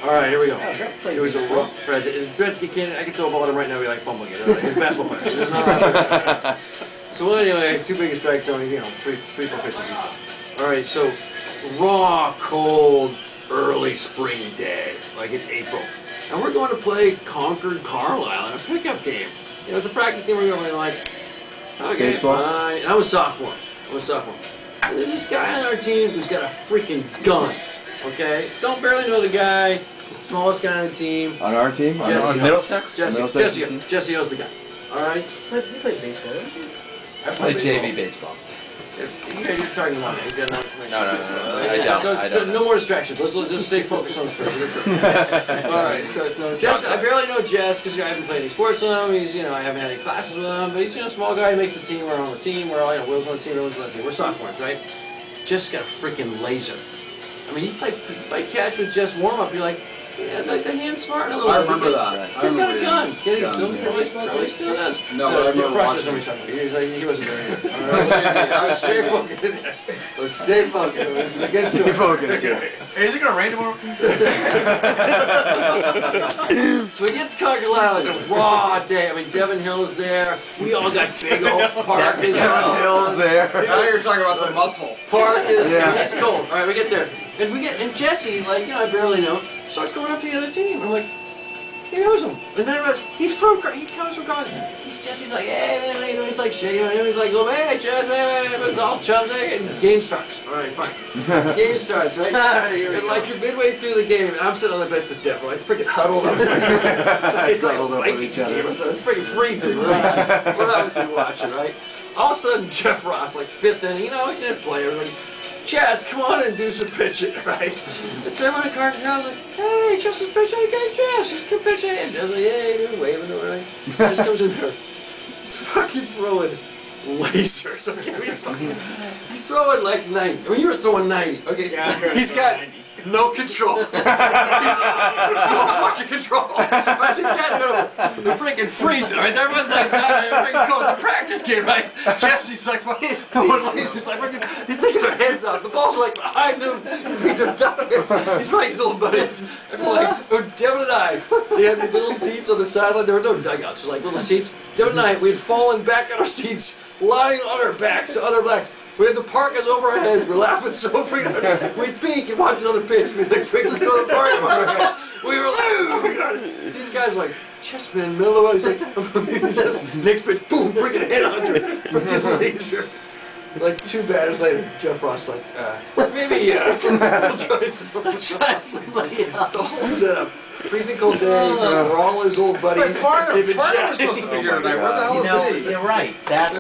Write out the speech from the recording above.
All right, here we go. Yeah, It was a rough. Brett, you can't. I can throw a ball at him right now. Be like fumbling it. He's a basketball player. There's not so anyway, 2 big strikes only. You know, three, 4 pitches. All right, so raw, cold, early spring day, like it's April, and we're going to play Concord Carlisle in a pickup game. You know, it's a practice game. We're going to be like, okay, baseball? fine. And I'm a sophomore. And there's this guy on our team who's got a freaking gun. Okay, don't barely know the guy. Smallest guy on the team. On our team? Jesse On Middlesex? Jesse owes the guy. Alright? You played baseball, didn't you? I played JV baseball. You're talking about it. You got No, I don't. No more distractions. Let's just stay focused on the sport. Alright, so Jess, I barely know Jess because I haven't played any sports with him. He's, I haven't had any classes with him. But he's, a small guy. He makes the team. We're on the team. We're all, Will's on the team. Everyone's on the team. We're sophomores, right? Jess got a freaking laser. I mean, you play catch with Jess warm up. You're like, yeah, like the hand's smart a little bit. I remember that. He's got a gun. Yeah, he's still baseball. He still does. No, I remember watching. watching. He wasn't there. Stay focused. Let's stay focused. Stay focused. Hey, is it gonna rain tomorrow? So we get to Carlisle. It's a raw day. I mean, Devin Hill's there. We all got big old Park is Devin Hill's there. Now you're talking about some muscle. Park is. Yeah. It's cold. All right, we get there, and Jesse, like I barely know, starts going up to the other team. I'm like, he knows him, and then I realize he comes from Carlisle. Jesse's like, hey man, how you doing? He's like shaking him. He's like, hey Jesse, hey, it's all chums, and game starts. All right, fine. Game starts, right? And like you're midway through the game, and I'm sitting on the bench with Devin, like freaking huddled up. It's like a Vikings game or something. It's freaking freezing. Right? We're obviously watching, right? All of a sudden, Jeff Ross, like 5th inning, he's gonna play everybody. Chaz, come on and do some pitching, right? And so I'm on the card, and I was like, hey, Chaz is pitching, okay, Chaz, just keep pitching. And I was like, hey, dude, waving to right? Chaz comes in there, he's fucking throwing lasers, okay? He's throwing like 90. I mean, you were throwing 90, okay? Yeah, he's got no control. He's no fucking control. Right? These guys are gonna freaking freezing, right? Everyone's like, freaking going to practice game, right? Jesse's like fucking throwing lasers, like freaking, he's taking their heads off. The ball's like behind them. He's like his little buddies. I feel like Devin and I, they had these little seats on the sideline. There were no dugouts, just like little seats. Devin and I, we'd fallen back on our seats, lying on our backs, on our back. We had the Parkas over our heads. We're laughing so freaking hard. We'd peek and watch another pitch. We'd like, freaking let's throw the park over our head. We were like, these guys were like, chest man, middle of the He's like, next pitch, boom, freaking head under. Freaking laser. Like 2 batters later, Jeff Ross like, maybe, let's try something. The whole setup. Freezing cold day, we're all his old buddies. Wait, Farner They've been was chatting. supposed to be here tonight. Where the hell is he? You're right. That